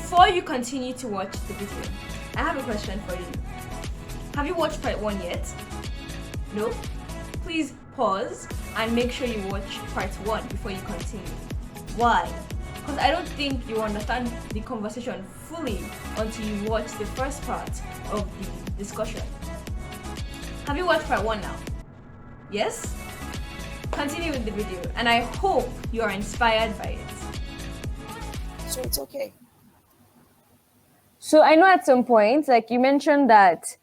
before you continue to watch the video, I have a question for you. Have you watched part 1 yet? No? Please pause and make sure you watch part 1 before you continue. Why? Because I don't think you understand the conversation fully until you watch the first part of the discussion. Have you watched part 1 now? Yes? Continue with the video, and I hope you are inspired by it. So it's okay. So I know at some point, like you mentioned that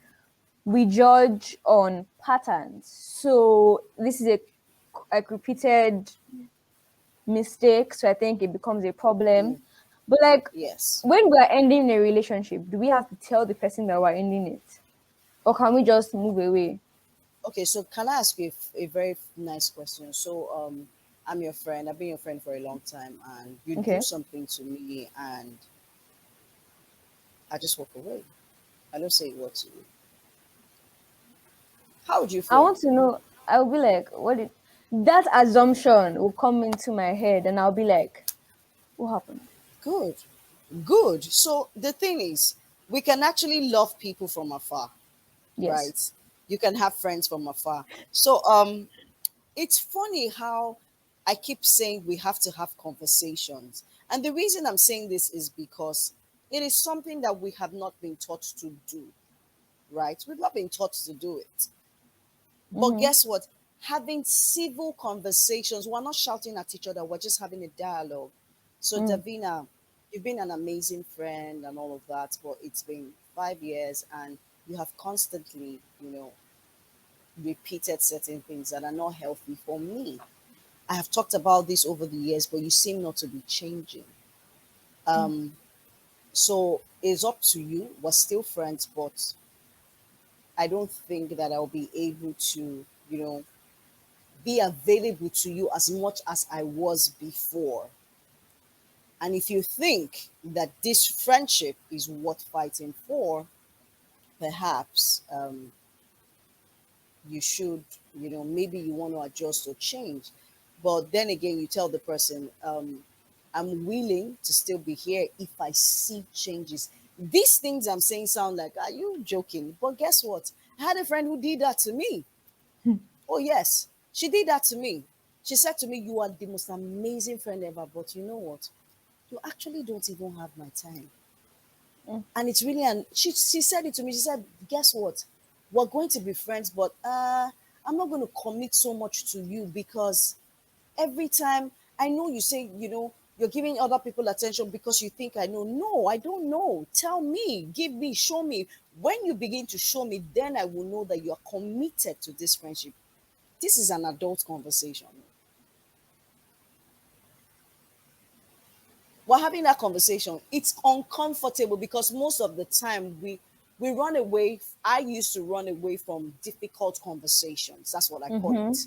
we judge on patterns. So this is a repeated mistake, so I think it becomes a problem. But like, yes, when we're ending a relationship, do we have to tell the person that we're ending it? Or can we just move away? Okay, so can I ask you a very nice question? So I'm your friend. I've been your friend for a long time, and you Okay. do something to me, and I just walk away. I don't say what to you. How would you feel? I want to know. I'll be like, that assumption will come into my head, and I'll be like, what happened? Good. So the thing is, we can actually love people from afar, Yes. right? You can have friends from afar. So it's funny how I keep saying we have to have conversations. And the reason I'm saying this is because it is something that we have not been taught to do, right? We've not been taught to do it. But guess what? Having civil conversations, we're not shouting at each other, we're just having a dialogue. So, Davina, you've been an amazing friend and all of that, but it's been 5 years and you have constantly, repeated certain things that are not healthy for me. I have talked about this over the years, but you seem not to be changing. So it's up to you. We're still friends, but I don't think that I'll be able to, be available to you as much as I was before. And if you think that this friendship is worth fighting for, perhaps you should, maybe you want to adjust or change. But then again, you tell the person, I'm willing to still be here if I see changes. These things I'm saying sound like, are you joking? But guess what? I had a friend who did that to me. Oh, yes, she did that to me. She said to me, you are the most amazing friend ever, but you know what? You actually don't even have my time. And it's really, and she said it to me. She said, guess what? We're going to be friends, but I'm not going to commit so much to you because every time I know you say, you're giving other people attention because you think I know. No, I don't know. Tell me, give me, show me. When you begin to show me, then I will know that you are committed to this friendship. This is an adult conversation. We're having that conversation. It's uncomfortable because most of the time we run away. I used to run away from difficult conversations. That's what I call it.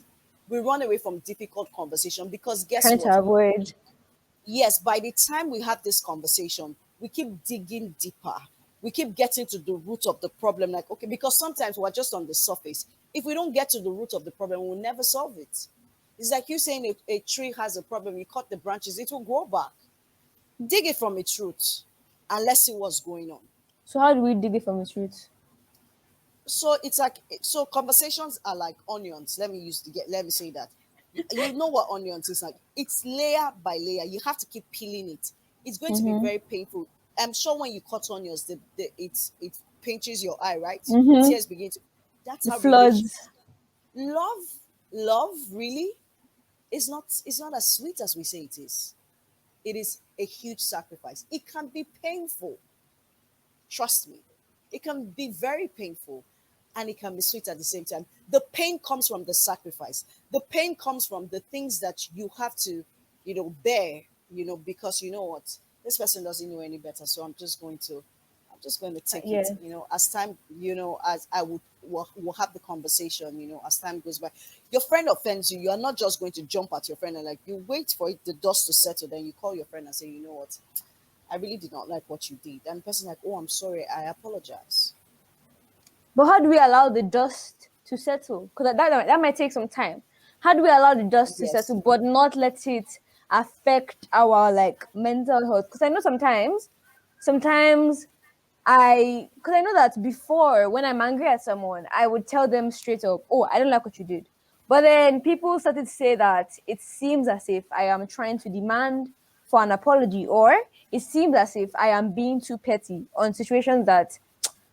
We run away from difficult conversation because guess Trying what? to avoid. Yes, by the time we have this conversation, we keep digging deeper. We keep getting to the root of the problem. Like, okay, because sometimes we're just on the surface. If we don't get to the root of the problem, we'll never solve it. It's like you saying a tree has a problem, you cut the branches, it will grow back. Dig it from its roots and let's see what's going on. So how do we dig it from its roots? So it's like, so conversations are like onions. Let me say that. You know what onions is like? It's layer by layer. You have to keep peeling it. It's going to be very painful. I'm sure when you cut onions, it pinches your eye, right? Tears begin to. That's how floods. Love really is not. It's not as sweet as we say it is. It is a huge sacrifice. It can be painful. Trust me, it can be very painful. And it can be sweet at the same time. The pain comes from the sacrifice. The pain comes from the things that you have to, bear, because you know what? This person doesn't know any better. So I'm just going to take it, as time, as we'll have the conversation, as time goes by. Your friend offends you. You're not just going to jump at your friend and like, you wait for the dust to settle. Then you call your friend and say, you know what? I really did not like what you did. And the person's like, oh, I'm sorry. I apologize. But how do we allow the dust to settle? Because that might take some time. How do we allow the dust to settle, but not let it affect our mental health? Because I know sometimes sometimes because I know that before, when I'm angry at someone, I would tell them straight up, oh, I don't like what you did. But then people started to say that it seems as if I am trying to demand for an apology, or it seems as if I am being too petty on situations that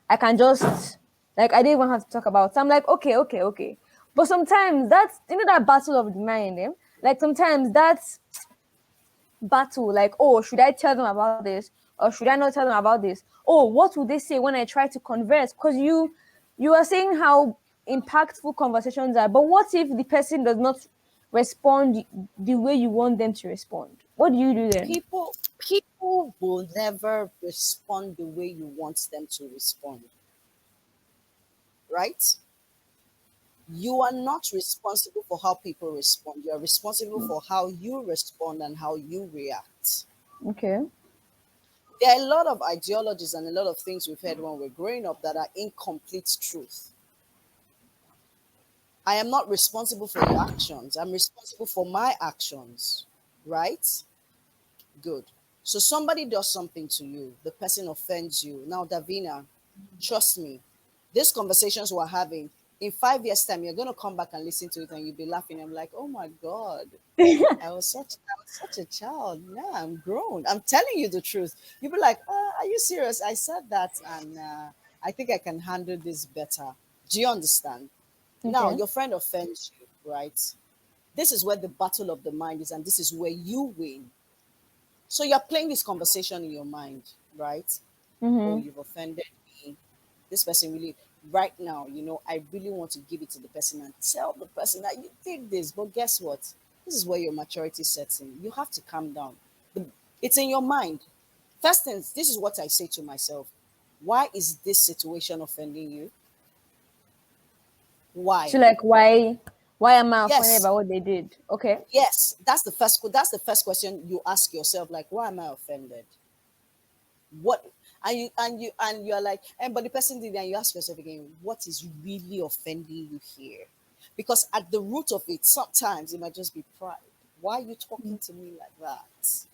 I can just, like, I didn't even have to talk about. So I'm like, okay, okay, okay. But sometimes that's, that battle of the mind, eh? Like sometimes that's battle, like, oh, should I tell them about this or should I not tell them about this? Oh, what would they say when I try to converse? Because you are saying how impactful conversations are, but what if the person does not respond the way you want them to respond? What do you do then? People will never respond the way you want them to respond, right? You are not responsible for how people respond. You are responsible for how you respond and how you react. Okay. There are a lot of ideologies and a lot of things we've heard when we're growing up that are incomplete truth. I am not responsible for your actions. I'm responsible for my actions, right? Good. So somebody does something to you, the person offends you. Now, Davina, trust me, these conversations we're having, in 5 years' time, you're going to come back and listen to it and you'll be laughing. I'm like, oh my God, I was such a child. Now I'm grown. I'm telling you the truth. You'll be like, are you serious? I said that and I think I can handle this better. Do you understand? Now, Okay. your friend offends you, right? This is where the battle of the mind is, and this is where you win. So you're playing this conversation in your mind, right? Oh, Mm-hmm. you've offended me. This person really, right now, I really want to give it to the person and tell the person that you did this. But guess what? This is where your maturity sets in. You have to calm down. It's in your mind. First things, this is what I say to myself. Why is this situation offending you? So Why? like, why am I offended Yes, by what they did? Okay. yes. That's the first question you ask yourself. Like, why am I offended? What and you're like, and but the person did, and you ask yourself again, what is really offending you here? Because at the root of it, sometimes it might just be pride. Why are you talking to me like that?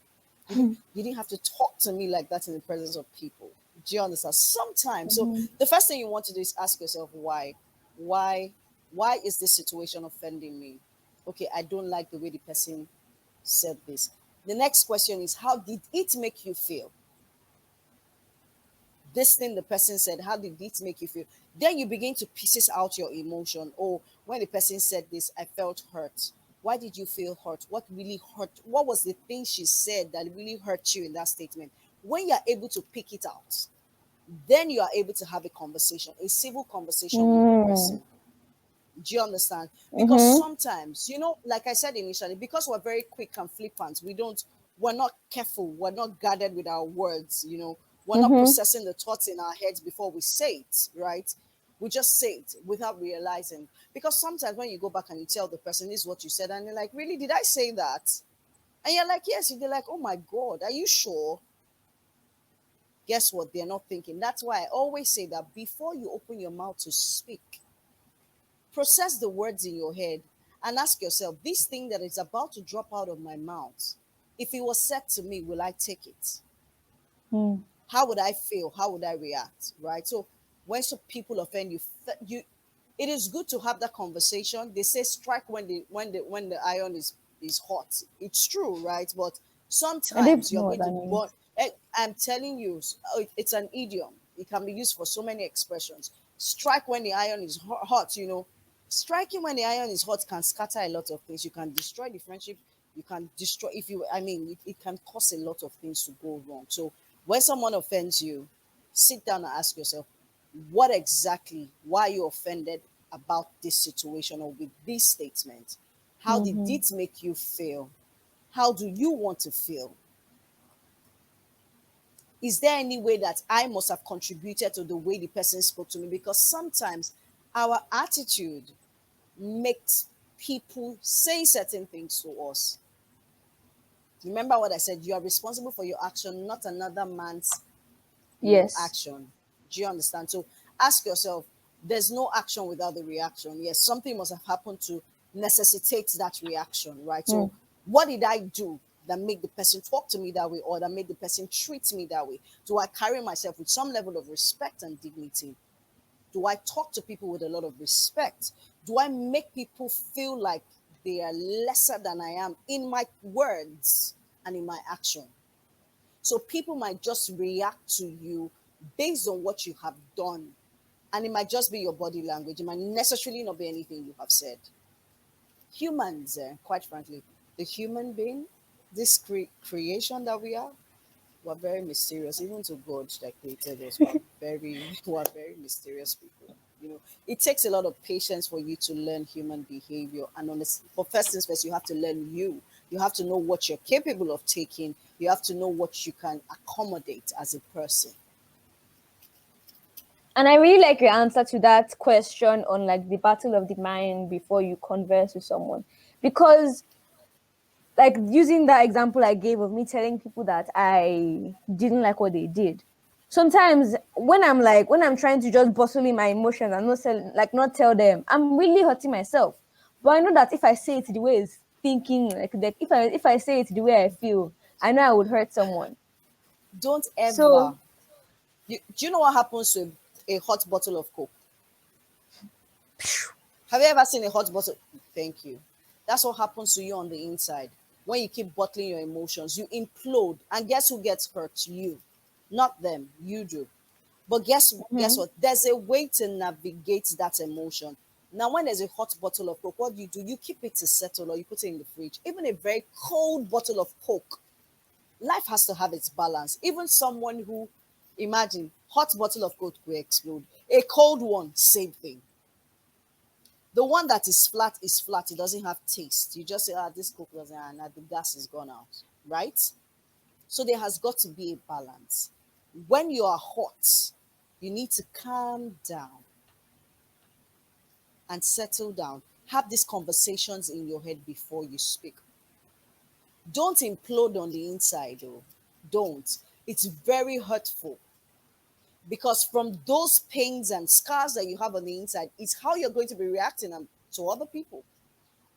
You didn't have to talk to me like that in the presence of people. Do you understand? Sometimes. So Mm-hmm. the first thing you want to do is ask yourself why. Why why is this situation offending me? Okay, I don't like the way the person said this. The next question is, how did it make you feel? This thing the person said, how did it make you feel? Then you begin to pieces out your emotion. Oh, when the person said this, I felt hurt. Why did you feel hurt? What really hurt? What was the thing she said that really hurt you in that statement? When you're able to pick it out, then you are able to have a conversation, a civil conversation with the Mm. person. Do you understand? Because Mm-hmm. sometimes, like I said initially, because we're very quick and flippant, we're not careful, we're not guarded with our words, we're not Mm-hmm. processing the thoughts in our heads before we say it, right? We just say it without realizing. Because sometimes when you go back and you tell the person, this is what you said, and they're like, really, did I say that? And you're like, yes, they're like, oh my God, are you sure? Guess what? They're not thinking. That's why I always say that before you open your mouth to speak, process the words in your head and ask yourself, this thing that is about to drop out of my mouth, if it was said to me, will I take it? Mm. How would I feel? How would I react? Right? So when some people offend you, it is good to have that conversation. They say strike when the iron is hot. It's true, right? But I didn't sometimes you're know what going to that burn. means. I'm telling you, it's an idiom. It can be used for so many expressions. Strike when the iron is hot. Striking when the iron is hot can scatter a lot of things. You can destroy the friendship. You can destroy, if you I mean it can cause a lot of things to go wrong. So when someone offends you, sit down and ask yourself, what exactly, why are you offended about this situation or with this statement? How did Mm-hmm. it make you feel? How do you want to feel? Is there any way that I must have contributed to the way the person spoke to me? Because sometimes our attitude makes people say certain things to us. Remember what I said, you are responsible for your action, not another man's Yes. action. Do you understand? So ask yourself, there's no action without the reaction. Yes, something must have happened to necessitate that reaction, right? So Mm. what did I do that make the person talk to me that way, or that make the person treat me that way? Do I carry myself with some level of respect and dignity? Do I talk to people with a lot of respect? Do I make people feel like they are lesser than I am in my words and in my action? So people might just react to you based on what you have done. And it might just be your body language. It might necessarily not be anything you have said. Humans, quite frankly, the human being, this creation that we are, we're very mysterious. Even to God that created us, we're very mysterious people. It takes a lot of patience for you to learn human behavior. And for first things first, you have to learn you. You have to know what you're capable of taking. You have to know what you can accommodate as a person. And I really like your answer to that question on like the battle of the mind before you converse with someone. Because like using that example I gave of me telling people that I didn't like what they did. Sometimes when I'm trying to just bustle in my emotions and not tell them, I'm really hurting myself. But I know that if I say it the way it's thinking, like if I say it the way I feel, I know I would hurt someone. Don't So ever. Do you know what happens to a hot bottle of Coke? Have you ever seen a hot bottle? Thank you. That's what happens to you on the inside. When you keep bottling your emotions, you implode. And guess who gets hurt? You. Not them. You do. But guess mhm. what? There's a way to navigate that emotion. Now, when there's a hot bottle of Coke, what do? You keep it to settle or you put it in the fridge. Even a very cold bottle of Coke, life has to have its balance. Even someone who, imagine, hot bottle of Coke will explode. A cold one, same thing. The one that is flat is flat. It doesn't have taste. You just say, this Coke doesn't, and the gas is gone out, right? So there has got to be a balance. When you are hot, you need to calm down and settle down. Have these conversations in your head before you speak. Don't implode on the inside, though. Don't. It's very hurtful because from those pains and scars that you have on the inside, is how you're going to be reacting to other people.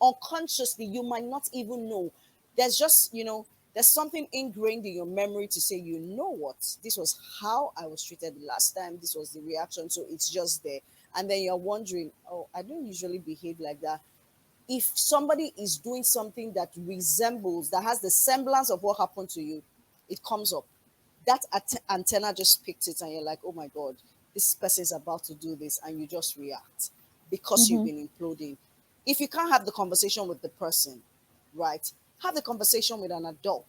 Unconsciously, you might not even know. There's just, there's something ingrained in your memory to say, you know what, this was how I was treated the last time, this was the reaction, so it's just there. And then you're wondering, oh, I don't usually behave like that. If somebody is doing something that resembles, that has the semblance of what happened to you, it comes up. That antenna just picked it, and you're like, oh my God, this person is about to do this, and you just react because you've Mhm. been imploding. If you can't have the conversation with the person, right, have the conversation with an adult,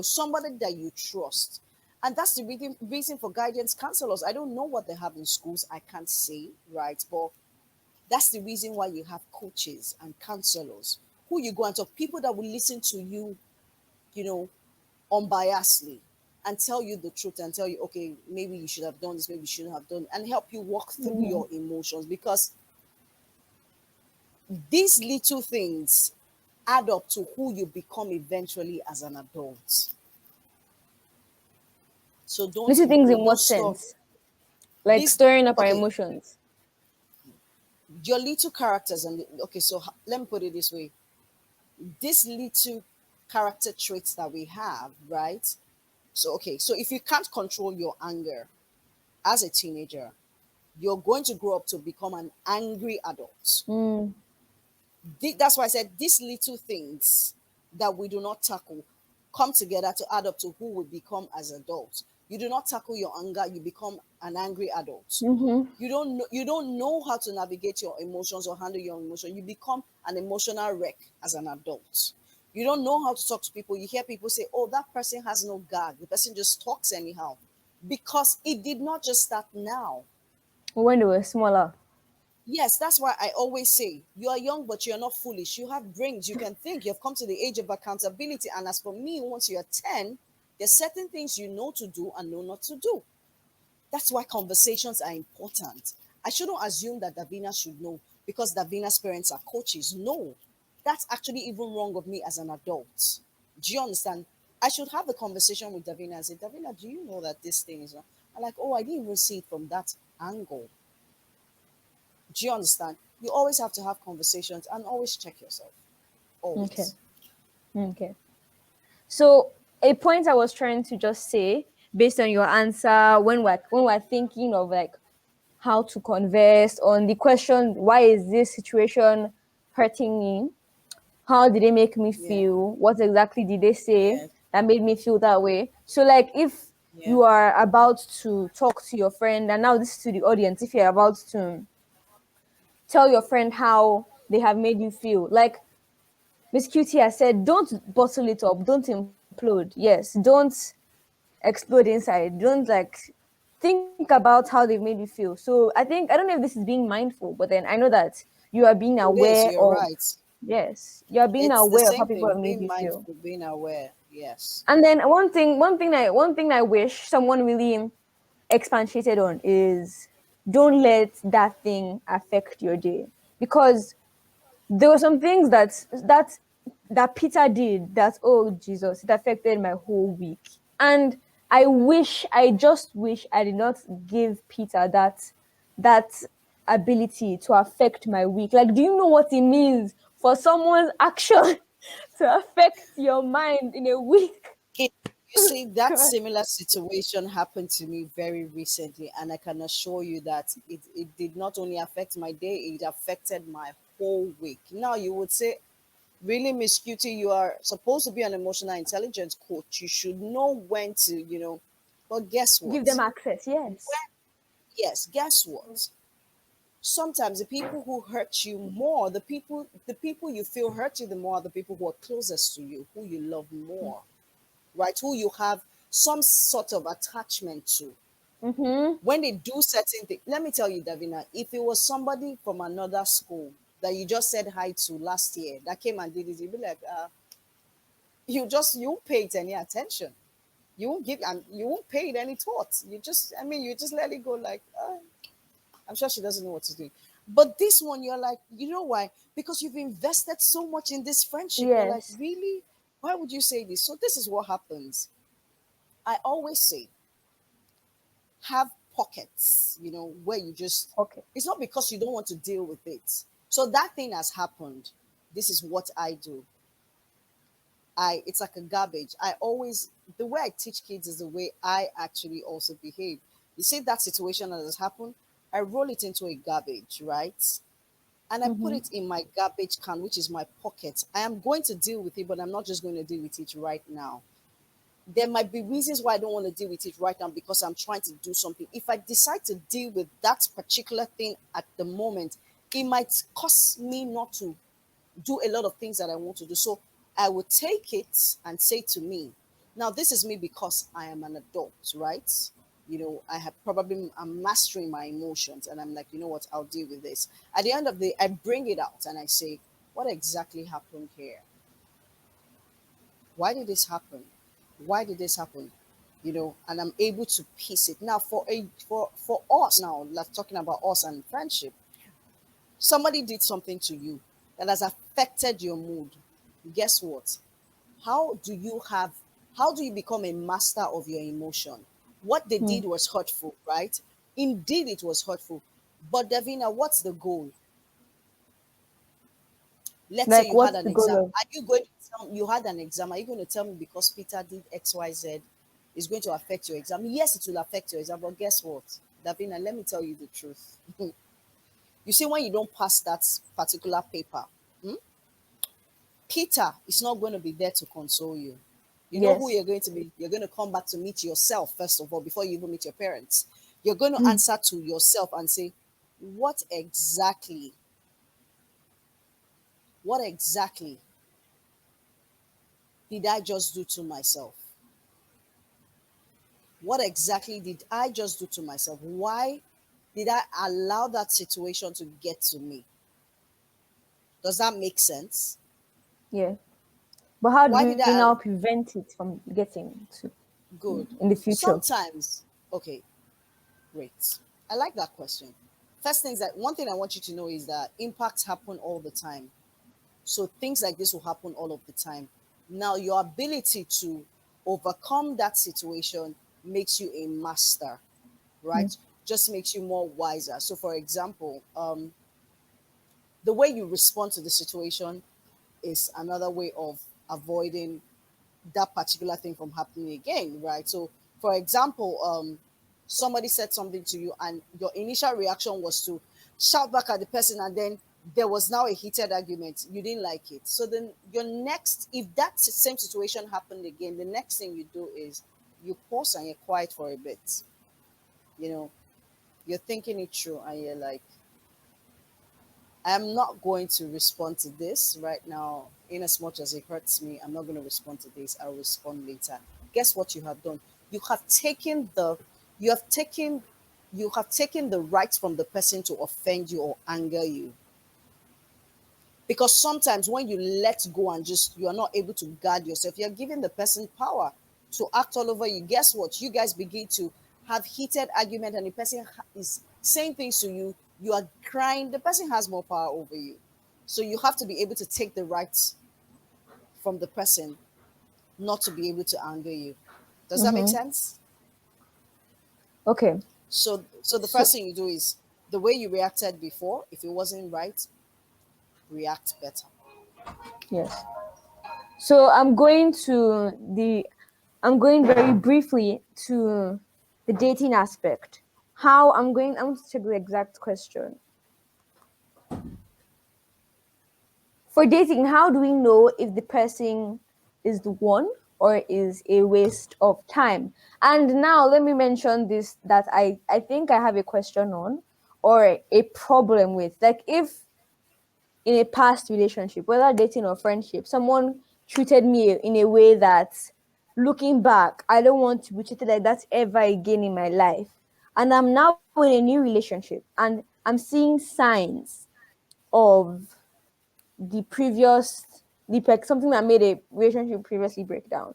somebody that you trust. And that's the reason for guidance counselors. I don't know what they have in schools, I can't say, right? But that's the reason why you have coaches and counselors who you go and talk, people that will listen to you, you know, unbiasedly, and tell you the truth and tell you, okay, maybe you should have done this, maybe you shouldn't have done, and help you walk through Mhm. your emotions, because these little things add up to who you become eventually as an adult. So don't Little things in implode, don't what stop. sense? Like These, stirring up our okay, emotions. your little characters, and okay, so let me put it this way: these little character traits that we have, right? So, okay, so if you can't control your anger as a teenager, you're going to grow up to become an angry adult. Mm. That's why I said these little things that we do not tackle come together to add up to who we become as adults. You do not tackle your anger, you become an angry adult. Mhm. You don't know how to navigate your emotions or handle your emotion. You become an emotional wreck as an adult. You don't know how to talk to people. You hear people say, oh, that person has no guard. The person just talks anyhow. Because it did not just start now. When they were smaller. Yes, that's why I always say you are young, but you're not foolish. You have brains, you can think, you've come to the age of accountability. And as for me, once you're 10, there's certain things you know to do and know not to do. That's why conversations are important. I shouldn't assume that Davina should know because Davina's parents are coaches. No, that's actually even wrong of me as an adult. Do you understand? I should have the conversation with Davina and say, Davina, do you know that this thing is wrong? I'm like, oh, I didn't even see it from that angle. Do you understand? You always have to have conversations and always check yourself. Okay. Always. Okay. So a point I was trying to just say based on your answer when we're thinking of like how to converse on the question, why is this situation hurting me? How did they make me Yeah. feel? What exactly did they say Yes. that made me feel that way? So like if Yeah. you are about to talk to your friend, and now this is to the audience, if you're about to tell your friend how they have made you feel, like Miss Cutie has said, don't bottle it up, don't implode. Yes, don't explode inside. Don't like think about how they've made you feel. So I don't know if this is being mindful, but then I know that you are being It is. aware You're of, right. yes, you are being It's the aware of how same people thing. have made Being you feel. mindful, being aware. Yes. And then one thing I wish someone really expatiated on is don't let that thing affect your day, because there were some things that Peter did that, oh Jesus, it affected my whole week. And I just wish I did not give Peter that ability to affect my week. Like, do you know what it means for someone's action to affect your mind in a week? It, you see, that God. similar situation happened to me very recently, and I can assure you that it did not only affect my day, it affected my whole week. Now, you would say, really, Miss Cutie, you are supposed to be an emotional intelligence coach. You should know when to, but guess Give them what? access, yes. Yes, guess what? Sometimes the people who hurt you more, the people you feel hurt you the more are the people who are closest to you, who you love more, right? Who you have some sort of attachment to. Mm-hmm. When they do certain things, let me tell you, Davina, if it was somebody from another school that you just said hi to last year that came and did it, you'd be like, you won't pay it any attention. You won't give, and you won't pay it any thought. You just let it go like, I'm sure she doesn't know what to do. But this one, you're like, you know why? Because you've invested so much in this friendship. You're like, Yes. really? Why would you say this? So this is what happens. I always say, have pockets, where you just, Okay. it's not because you don't want to deal with it. So that thing has happened. This is what I do. It's like a garbage. The way I teach kids is the way I actually also behave. You see that situation that has happened, I roll it into a garbage, right? And I put Mm-hmm. it in my garbage can, which is my pocket. I am going to deal with it, but I'm not just going to deal with it right now. There might be reasons why I don't want to deal with it right now because I'm trying to do something. If I decide to deal with that particular thing at the moment, it might cost me not to do a lot of things that I want to do. So I would take it and say to me, now this is me because I am an adult, right? I have probably I'm mastering my emotions and I'm like, you know what, I'll deal with this. At the end of the day, I bring it out and I say, what exactly happened here? Why did this happen? Why did this happen? And I'm able to piece it. Now for us now, like talking about us and friendship, somebody did something to you that has affected your mood. Guess what? How do you have how do you become a master of your emotion? What they Hmm. did was hurtful, right? Indeed it was hurtful. But Davina, what's the goal? Let's say Like, you had what's an the exam. goal of? Are you going to tell you had an exam? Are you going to tell me because Peter did XYZ is going to affect your exam? Yes, it will affect your exam, but guess what? Davina, let me tell you the truth. You see, when you don't pass that particular paper, Peter is not going to be there to console you. You know who Yes. you're going to be? You're going to come back to meet yourself, first of all, before you even meet your parents. You're going to Hmm. answer to yourself and say, what exactly, what exactly did I just do to myself? What exactly did I just do to myself? Why did I allow that situation to get to me? Does that make sense? Yeah. But how do Why did we I? now prevent it from getting to Good. in the future? Sometimes, okay, great. I like that question. First things that one thing I want you to know is that impacts happen all the time. So things like this will happen all of the time. Now, your ability to overcome that situation makes you a master, Hmm. right? Just makes you more wiser. So, for example, the way you respond to the situation is another way of avoiding that particular thing from happening again, right? So, for example, somebody said something to you, and your initial reaction was to shout back at the person, and then there was now a heated argument. You didn't like it. So then, your next, if that same situation happened again, the next thing you do is you pause and you're quiet for a bit. You know, you're thinking it through, and you're like, I'm not going to respond to this right now. In as much as it hurts me, I'm not going to respond to this. I'll respond later. Guess what you have done? You have taken the you have taken you have taken the right from the person to offend you or anger you. Because sometimes when you let go and just you are not able to guard yourself, you're giving the person power to act all over you. Guess what? You guys begin to have heated argument, and the person is saying things to you. You are crying. The person has more power over you. So you have to be able to take the right from the person, not to be able to anger you. Does that make Mm-hmm. sense? Okay. So the So first thing you do is the way you reacted before. If it wasn't right, react better. yes. So I'm going very briefly to the dating aspect. I want to check the exact question. For dating, how do we know if the person is the one or is a waste of time? And now let me mention this that I think I have a question on or a problem with. Like if in a past relationship, whether dating or friendship, someone treated me in a way that, looking back, I don't want to be treated like that ever again in my life. And I'm now in a new relationship and I'm seeing signs of something that made a relationship previously break down.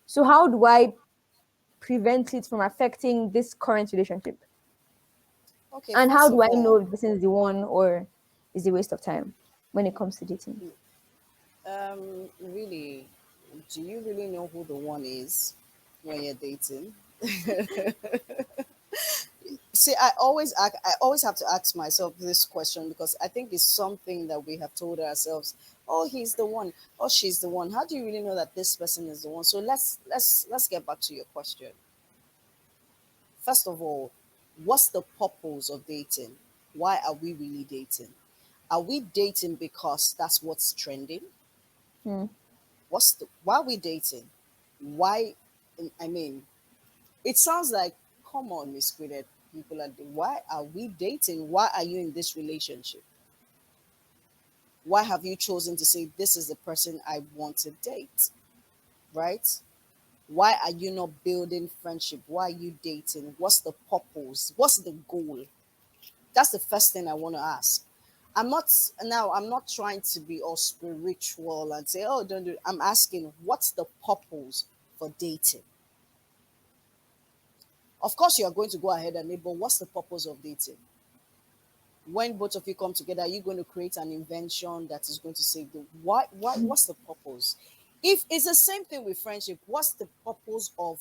So how do I prevent it from affecting this current relationship? Okay, And how first do of I know all, if this is the one or is a waste of time when it comes to dating? really, do you really know who the one is when you're dating? See, I always have to ask myself this question, because I think it's something that we have told ourselves. Oh, he's the one. Oh, she's the one. How do you really know that this person is the one? So let's get back to your question. First of all, what's the purpose of dating? Why are we really dating? Are we dating because that's what's trending? Hmm. Why are we dating? Why? I mean, it sounds like, come on, Miss Queenette, people are. Why are we dating? Why are you in this relationship? Why have you chosen to say this is the person I want to date? Right? Why are you not building friendship? Why are you dating? What's the purpose? What's the goal? That's the first thing I want to ask. I'm not trying to be all spiritual and say, oh, don't do it. I'm asking, what's the purpose for dating? Of course, you are going to go ahead and but what's the purpose of dating? When both of you come together, are you going to create an invention that is going to save the what's the purpose? If it's the same thing with friendship, what's the purpose of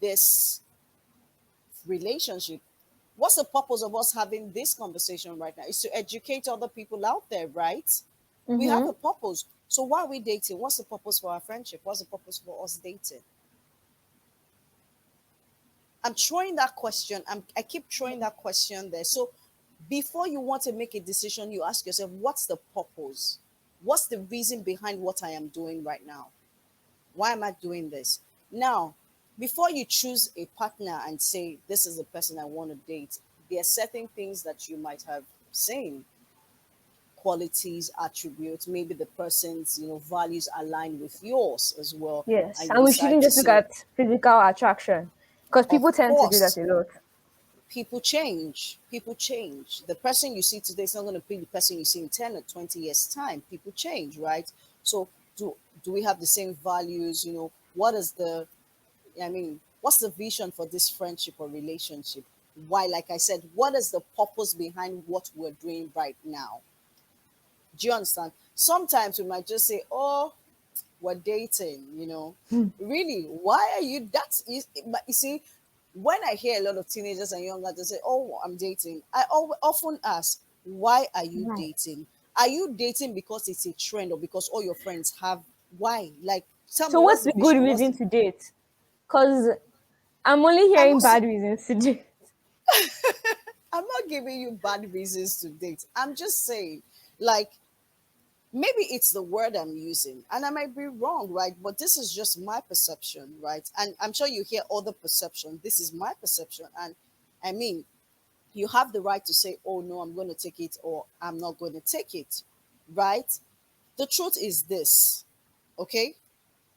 this relationship? What's the purpose of us having this conversation right now? Is to educate other people out there, right? We have Mm-hmm. a purpose. So why are we dating? What's the purpose for our friendship? What's the purpose for us dating? I'm throwing that question. I keep throwing that question there. So before you want to make a decision, you ask yourself, what's the purpose? What's the reason behind what I am doing right now? Why am I doing this? Now, before you choose a partner and say, this is the person I want to date, there are certain things that you might have seen, qualities, attributes, maybe the person's, values align with yours as well. Yes, And you and we decide shouldn't to just look say, at physical attraction because of people tend to do that course, a lot. people change. People change. The person you see today is not going to be the person you see in 10 or 20 years' time. People change, right? So do we have the same values? What is what's the vision for this friendship or relationship? Why, like I said, what is the purpose behind what we're doing right now? Do you understand? Sometimes we might just say, oh, we're dating, really, why are you but you see, when I hear a lot of teenagers and young adults say, oh, I'm dating, often ask, why are you Right. dating? Are you dating because it's a trend or because all your friends have? Why? Like, Tell me So what's what's the the good vision? What's reason the to date? Because I'm only I'm hearing not s- bad reasons to date. I'm not giving you bad reasons to date. I'm just saying, like, maybe it's the word I'm using, and I might be wrong, right? But this is just my perception, right? And I'm sure you hear other perception. This is my perception, and I mean, you have the right to say, "Oh no, I'm going to take it," or "I'm not going to take it," right? The truth is this, okay?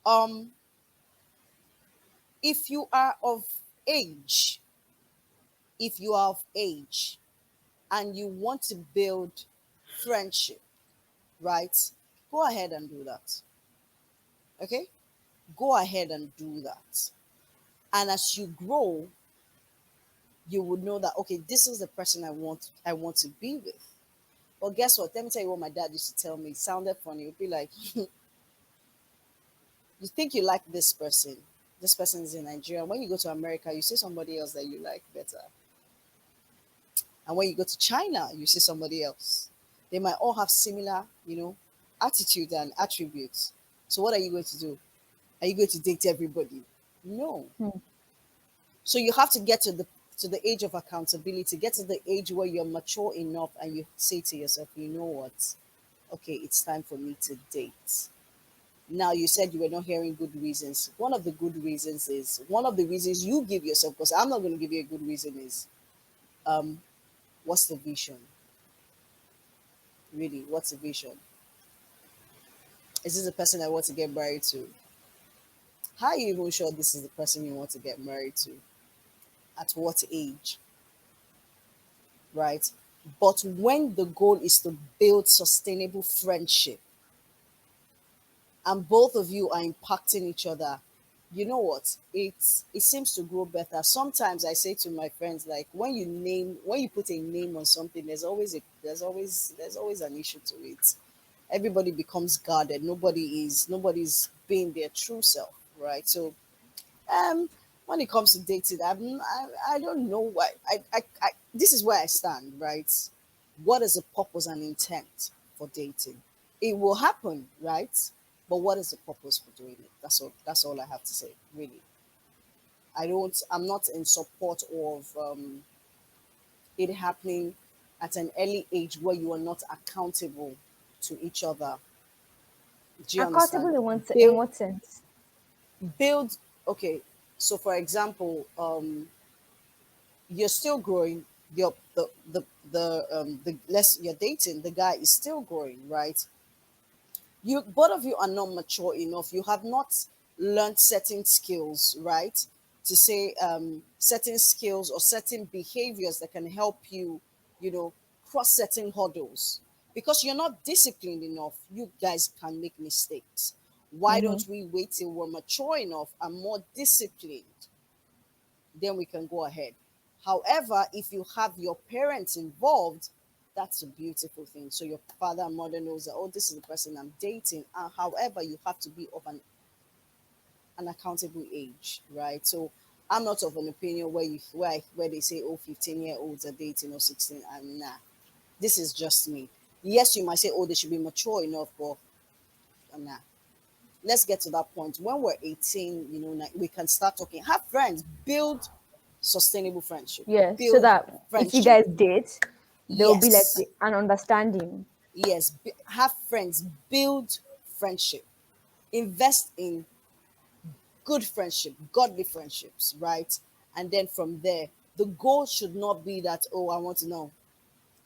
Um, if you are of age, if you are of age, and you want to build friendship, right? Go ahead and do that. Okay? Go ahead and do that. And as you grow, you would know that okay, this is the person I want to be with. But guess what? Let me tell you what my dad used to tell me. It sounded funny. It'd be like, you think you like this person. This person is in Nigeria. When you go to America, you see somebody else that you like better. And when you go to China, you see somebody else. They might all have similar, attitude and attributes. So what are you going to do? Are you going to date everybody? No. Hmm. So you have to get to the age of accountability, get to the age where you're mature enough and you say to yourself, you know what? Okay, it's time for me to date. Now you said you were not hearing good reasons. One of the reasons you give yourself, because I'm not going to give you a good reason, is um, what's the vision? Really, what's the vision? Is this the person I want to get married to? How are you even sure this is the person you want to get married to? At what age? Right? But when the goal is to build sustainable friendship and both of you are impacting each other, you know what? It seems to grow better. Sometimes I say to my friends, like when you put a name on something, there's always an issue to it. Everybody becomes guarded. Nobody's being their true self, right? So um, when it comes to dating, I don't know why. This is where I stand, right? What is the purpose and intent for dating? It will happen, right? But what is the purpose for doing it? That's all I have to say, really. I'm not in support of it happening at an early age where you are not accountable to each other. Do you understand? Accountable in Build what sense? build okay. So for example, you're still growing. You're the less you're dating, the guy is still growing, right? You both of you are not mature enough. You have not learned certain skills, right? To say certain skills or certain behaviors that can help you, you know, cross certain hurdles. Because you're not disciplined enough, you guys can make mistakes. Why Mm-hmm. don't we wait till we're mature enough and more disciplined, then we can go ahead. However, if you have your parents involved, that's a beautiful thing. So your father and mother knows that, oh, this is the person I'm dating. However, you have to be of an accountable age, right? So I'm not of an opinion where they say, oh, 15-year-olds are dating or 16. And nah, this is just me. Yes, you might say, oh, they should be mature enough, but nah. Let's get to that point. When we're 18, we can start talking. Have friends, build sustainable friendship, Yeah, so build that if you friendship. guys date, there will be like Yes, an understanding. yes. Have friends, build friendship, invest in good friendship, godly friendships, right? And then from there, the goal should not be that, oh, I want to know,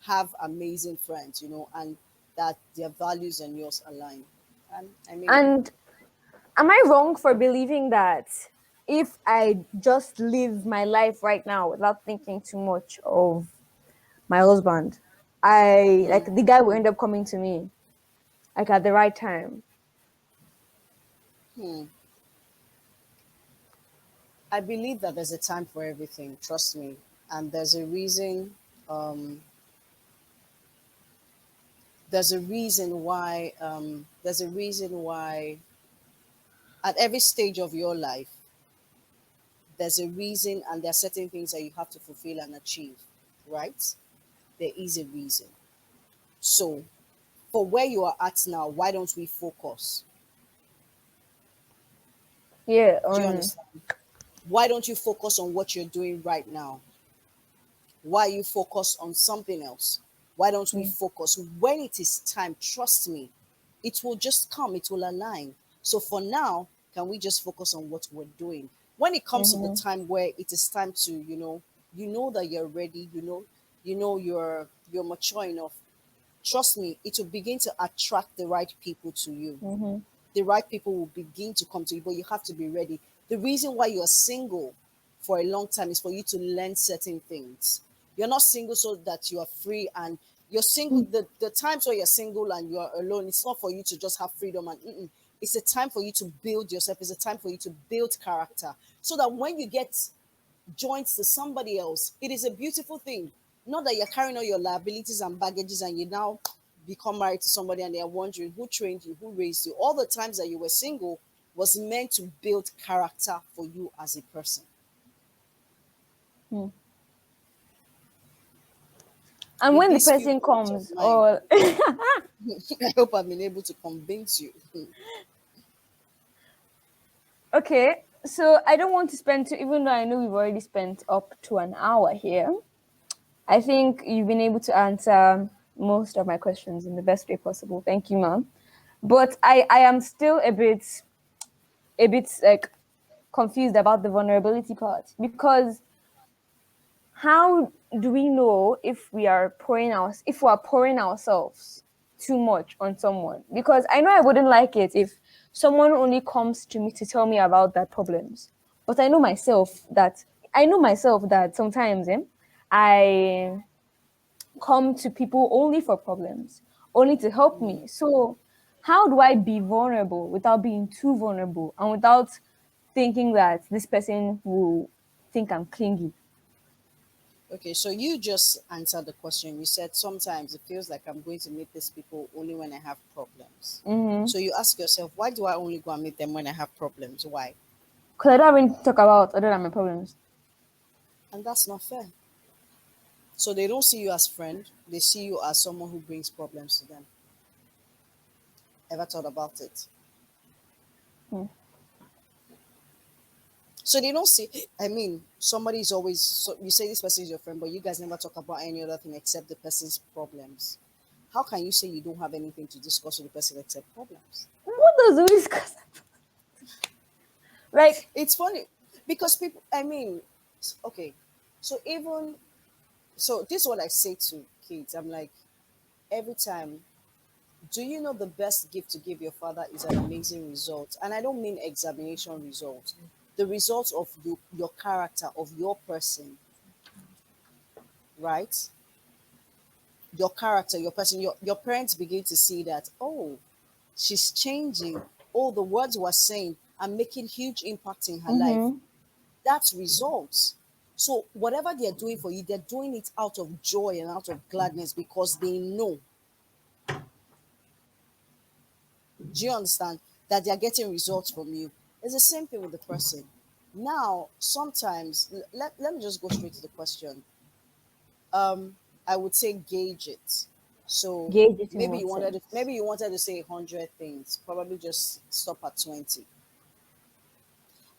have amazing friends, and that their values and yours align. And I mean, And am I wrong for believing that if I just live my life right now without thinking too much of my husband, I like the guy will end up coming to me like at the right time? hmm, I believe that there's a time for everything, trust me. And there's a reason why at every stage of your life, there's a reason and there are certain things that you have to fulfill and achieve, right? There is a reason. So for where you are at now, why don't we focus? Yeah. Do you understand? Why don't you focus on what you're doing right now? Why you focus on something else? Why don't we Mm, focus when it is time? Trust me, it will just come, it will align. So for now, can we just focus on what we're doing? When it comes to the mm-hmm. time where it is time to, you know that you're ready, you know you're mature enough. Trust me, it will begin to attract the right people to you. Mm-hmm. The right people will begin to come to you, but you have to be ready. The reason why you're single for a long time is for you to learn certain things. You're not single so that you are free, and you're single. The times where you're single and you're alone, it's not for you to just have freedom and it's a time for you to build yourself. It's a time for you to build character, so that when you get joints to somebody else, it is a beautiful thing. Not that you're carrying all your liabilities and baggages and you now become married to somebody and they're wondering who trained you, who raised you. All the times that you were single was meant to build character for you as a person. Mm. And With when the this few person words of comes, mine, or I hope I've been able to convince you. okay, so I don't want to spend too, even though I know we've already spent up to an hour here. I think you've been able to answer most of my questions in the best way possible. Thank you, ma'am. But I am still a bit like confused about the vulnerability part, because how do we know if we are pouring ourselves too much on someone? Because I know I wouldn't like it if someone only comes to me to tell me about their problems, but I know myself that sometimes I come to people only for problems, only to help me. So how do I be vulnerable without being too vulnerable and without thinking that this person will think I'm clingy? Okay, so you just answered the question. You said sometimes it feels like I'm going to meet these people only when I have problems. Mm-hmm. So you ask yourself, why do I only go and meet them when I have problems? Why? Because I don't have anything to talk about other than my problems. And that's not fair. So they don't see you as friend, they see you as someone who brings problems to them. Ever thought about it? Hmm. So they don't see, I mean, somebody is always, so you say this person is your friend, but you guys never talk about any other thing except the person's problems. How can you say you don't have anything to discuss with the person except problems? What does we discuss? Like, It's funny because people, I mean, okay, so even, so this is what I say to kids. I'm like, every time, do you know the best gift to give your father is an amazing result? And I don't mean examination result. The result of your character, of your person, right? Your character, your person, your parents begin to see that, oh, she's changing. Oh, the words we're saying are making huge impact in her life. mm-hmm. That's results. So whatever they're doing for you, they're doing it out of joy and out of gladness because they know. Do you understand that they're getting results from you? It's the same thing with the person. Now, sometimes let me just go straight to the question. I would say gauge it. So Gauge it in what sense? maybe you wanted to say 100 things, probably just stop at 20.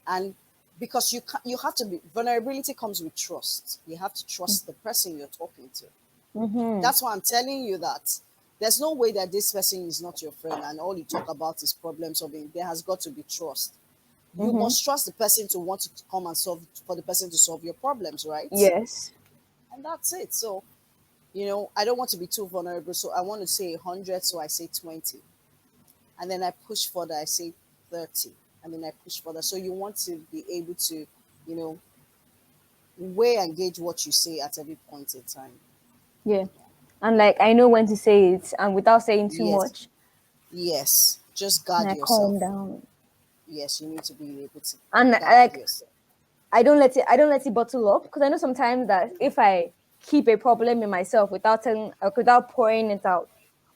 And because you have to be, vulnerability comes with trust. You have to trust the person you're talking to. Mm-hmm. That's why I'm telling you that there's no way that this person is not your friend and all you talk about is problem solving. There has got to be trust. You Mm-hmm. must trust the person to want to come and solve, for the person to solve your problems, right? Yes. And that's it. So, I don't want to be too vulnerable. So I want to say 100, so I say 20. And then I push further, I say 30. And then I push further. So you want to be able to, you know, weigh and gauge what you say at every point in time. Yeah. And like I know when to say it and without saying too Yes, much. yes. Just And guard I calm yourself. down. Yes, you need to be able to And guard yourself. I don't let it bottle up, because I know sometimes that if I keep a problem in myself without pouring it out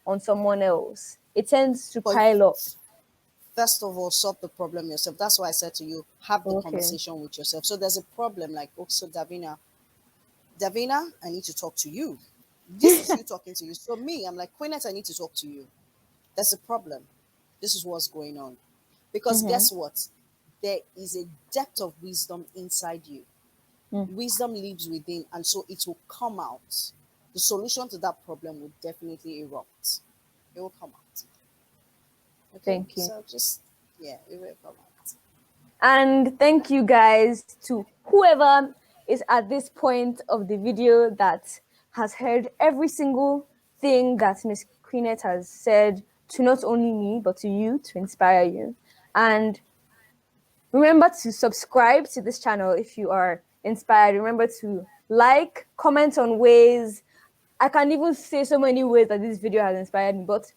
on someone else, it tends to But pile up. first of all, solve the problem yourself. That's why I said to you, have the Okay. conversation with yourself. So there's a problem, like, oh, so Davina, I need to talk to you. This is you talking to you. So me, I'm like, Queenette, I need to talk to you. There's a problem. This is what's going on. Because Mm-hmm. guess what? there is a depth of wisdom inside you. Wisdom lives within, and so it will come out. The solution to that problem will definitely erupt. It will come out. Okay, Thank you. so just, yeah, it will come out. And thank you guys to whoever is at this point of the video that has heard every single thing that Miss Queenette has said to not only me, but to you, to inspire you. And remember to subscribe to this channel if you are inspired. Remember to like, comment on ways. I can even say so many ways that this video has inspired me, but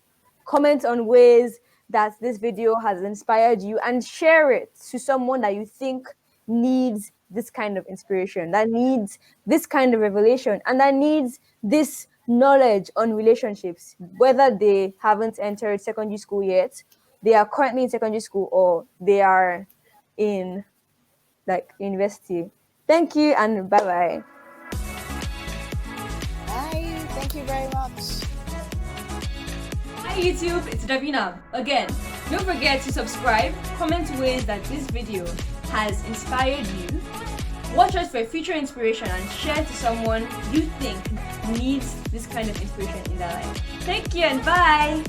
comment on ways that this video has inspired you and share it to someone that you think needs this kind of inspiration, that needs this kind of revelation, and that needs this knowledge on relationships, whether they haven't entered secondary school yet, they are currently in secondary school, or they are in like university. Thank you and bye-bye. Bye. Thank you very much. Hi YouTube, it's Davina. Again, don't forget to subscribe, comment ways that this video has inspired you, watch us for future inspiration, and share to someone you think needs this kind of inspiration in their life. Thank you and bye!